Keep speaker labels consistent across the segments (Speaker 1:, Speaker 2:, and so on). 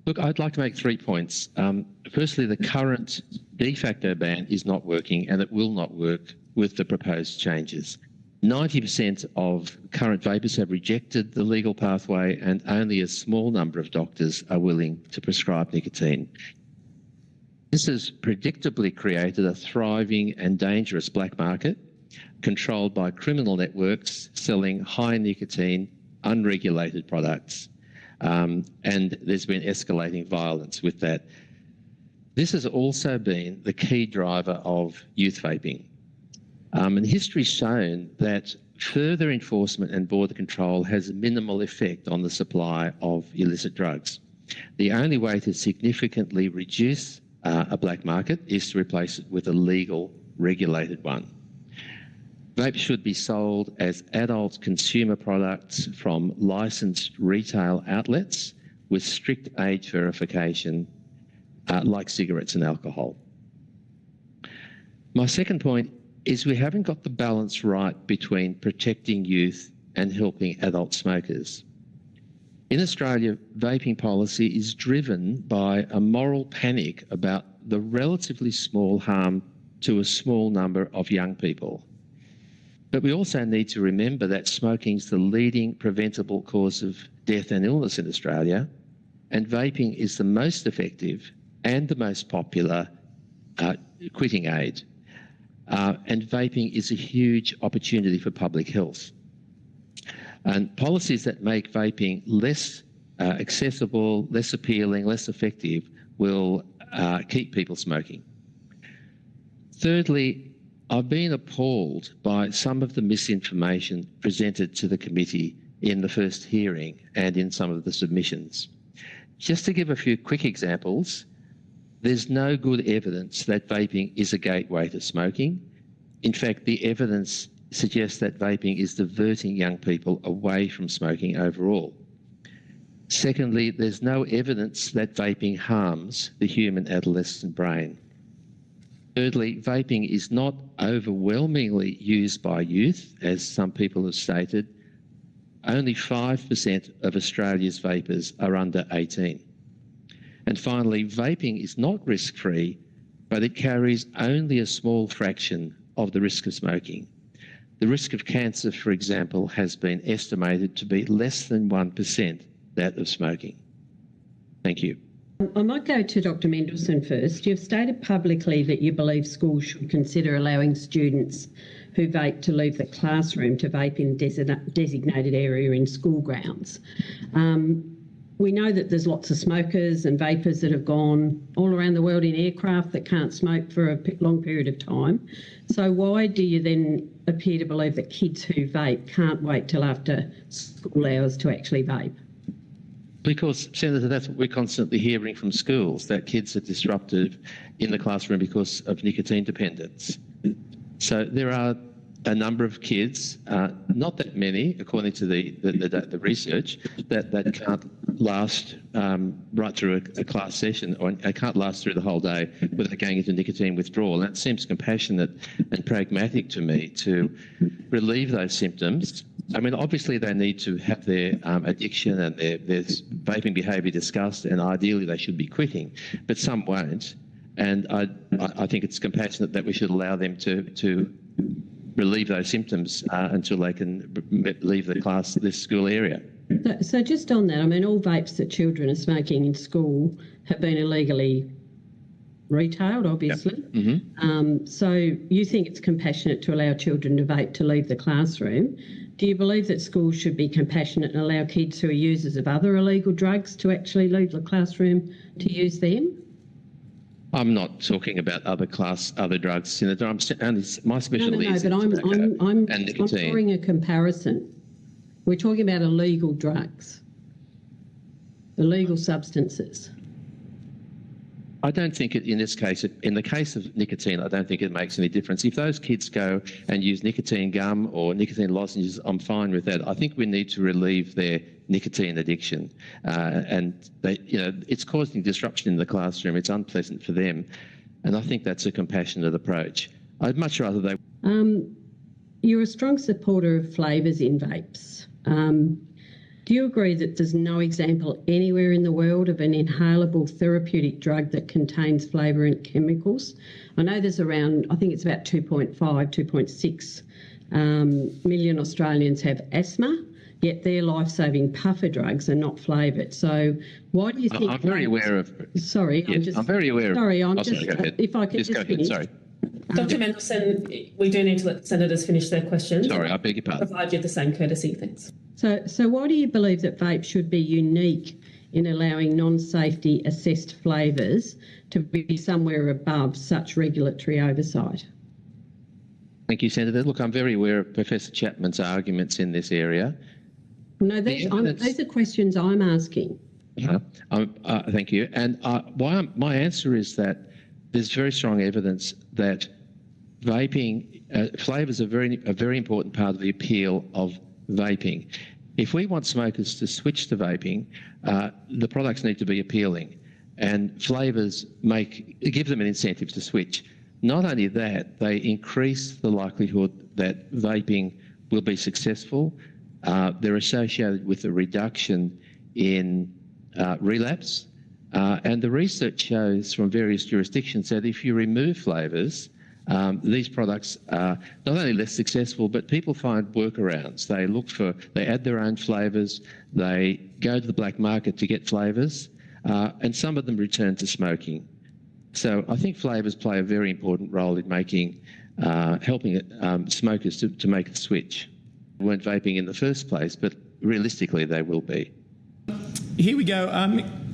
Speaker 1: Look, I'd like to make 3 points. Firstly, the current de facto ban is not working, and it will not work with the proposed changes. 90% of current vapers have rejected the legal pathway, and only a small number of doctors are willing to prescribe nicotine. This has predictably created a thriving and dangerous black market controlled by criminal networks selling high nicotine, unregulated products. And there's been escalating violence with that. This has also been the key driver of youth vaping. And history's shown that further enforcement and border control has minimal effect on the supply of illicit drugs. The only way to significantly reduce a black market is to replace it with a legal, regulated one. Vapes should be sold as adult consumer products from licensed retail outlets with strict age verification, like cigarettes and alcohol. My second point is we haven't got the balance right between protecting youth and helping adult smokers. In Australia, vaping policy is driven by a moral panic about the relatively small harm to a small number of young people. But we also need to remember that smoking is the leading preventable cause of death and illness in Australia, and vaping is the most effective and the most popular quitting aid. And vaping is a huge opportunity for public health. And policies that make vaping less accessible, less appealing, less effective will keep people smoking. Thirdly, I've been appalled by some of the misinformation presented to the committee in the first hearing and in some of the submissions. Just to give a few quick examples, there's no good evidence that vaping is a gateway to smoking. In fact, the evidence suggests that vaping is diverting young people away from smoking overall. Secondly, there's no evidence that vaping harms the human adolescent brain. Thirdly, vaping is not overwhelmingly used by youth, as some people have stated. Only 5% of Australia's vapers are under 18. And finally, vaping is not risk-free, but it carries only a small fraction of the risk of smoking. The risk of cancer, for example, has been estimated to be less than 1% that of smoking. Thank you.
Speaker 2: I might go to Dr. Mendelsohn first. You've stated publicly that you believe schools should consider allowing students who vape to leave the classroom to vape in designated area in school grounds. We know that there's lots of smokers and vapers that have gone all around the world in aircraft that can't smoke for a long period of time. So why do you then appear to believe that kids who vape can't wait till after school hours to actually vape?
Speaker 1: Because, Senator, that's what we're constantly hearing from schools, that kids are disrupted in the classroom because of nicotine dependence. So there are a number of kids, not that many, according to the research, that can't last right through a class session, or can't last through the whole day without going into nicotine withdrawal. And it seems compassionate and pragmatic to me to relieve those symptoms. I mean, obviously they need to have their addiction and their vaping behaviour discussed, and ideally they should be quitting, but some won't. And I think it's compassionate that we should allow them to relieve those symptoms until they can leave this school area.
Speaker 2: So just on that, I mean, all vapes that children are smoking in school have been illegally retailed, obviously.
Speaker 1: Yep. Mm-hmm.
Speaker 2: So you think it's compassionate to allow children to vape to leave the classroom. Do you believe that schools should be compassionate and allow kids who are users of other illegal drugs to actually leave the classroom to use them?
Speaker 1: I'm not talking about other drugs, Senator. My specialty is
Speaker 2: I'm
Speaker 1: and nicotine.
Speaker 2: drawing a comparison. We're talking about illegal drugs, illegal substances.
Speaker 1: I don't think in this case, in the case of nicotine, I don't think it makes any difference. If those kids go and use nicotine gum or nicotine lozenges, I'm fine with that. I think we need to relieve their nicotine addiction, and it's causing disruption in the classroom. It's unpleasant for them, and I think that's a compassionate approach. I'd much rather they.
Speaker 2: You're a strong supporter of flavours in vapes. Do you agree that there's no example anywhere in the world of an inhalable therapeutic drug that contains flavorant chemicals? I know there's around, I think it's about 2.6 million Australians have asthma, yet their life-saving puffer drugs are not flavoured. So why do you think...
Speaker 1: I'm very aware of...
Speaker 2: Sorry,
Speaker 1: yes, I'm very aware of...
Speaker 2: Sorry, I'm
Speaker 1: just...
Speaker 2: sorry, if I could just finish.
Speaker 1: Sorry.
Speaker 3: Dr. Mendelson, we do need to let senators finish their questions.
Speaker 1: Sorry, I beg your pardon.
Speaker 3: Provide you the same courtesy, thanks.
Speaker 2: So why do you believe that vape should be unique in allowing non-safety assessed flavours to be somewhere above such regulatory oversight?
Speaker 1: Thank you, Senator. Look, I'm very aware of Professor Chapman's arguments in this area.
Speaker 2: No, these are questions I'm asking.
Speaker 1: Thank you. And my answer is that there's very strong evidence that vaping, flavours are a very important part of the appeal of vaping. If we want smokers to switch to vaping, the products need to be appealing, and flavours give them an incentive to switch. Not only that, they increase the likelihood that vaping will be successful. They're associated with a reduction in relapse. And the research shows from various jurisdictions that if you remove flavours, these products are not only less successful, but people find workarounds. They add their own flavours, they go to the black market to get flavours, and some of them return to smoking. So I think flavours play a very important role in helping smokers to make the switch. They weren't vaping in the first place, but realistically they will be.
Speaker 4: Here we go.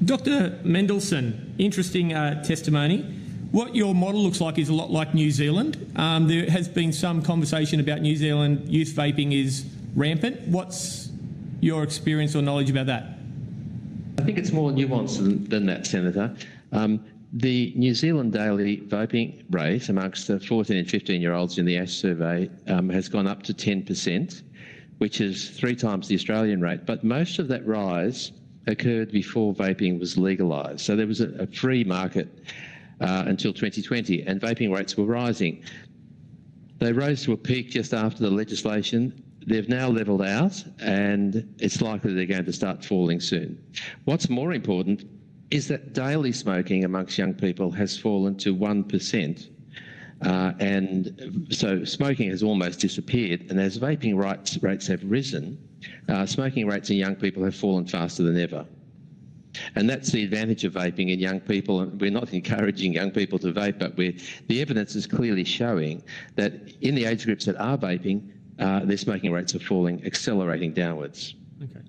Speaker 4: Dr. Mendelson, interesting testimony. What your model looks like is a lot like New Zealand. There has been some conversation about New Zealand youth vaping is rampant. What's your experience or knowledge about that?
Speaker 1: I think it's more nuanced than that, Senator. The New Zealand daily vaping rate amongst the 14 and 15-year-olds in the ASH survey has gone up to 10%, which is 3 times the Australian rate. But most of that rise occurred before vaping was legalised. So there was a free market until 2020, and vaping rates were rising. They rose to a peak just after the legislation. They've now levelled out, and it's likely they're going to start falling soon. What's more important is that daily smoking amongst young people has fallen to 1%. And so smoking has almost disappeared. And as vaping rates have risen, smoking rates in young people have fallen faster than ever. And that's the advantage of vaping in young people. We're not encouraging young people to vape, but the evidence is clearly showing that in the age groups that are vaping, their smoking rates are falling, accelerating downwards.
Speaker 4: Okay.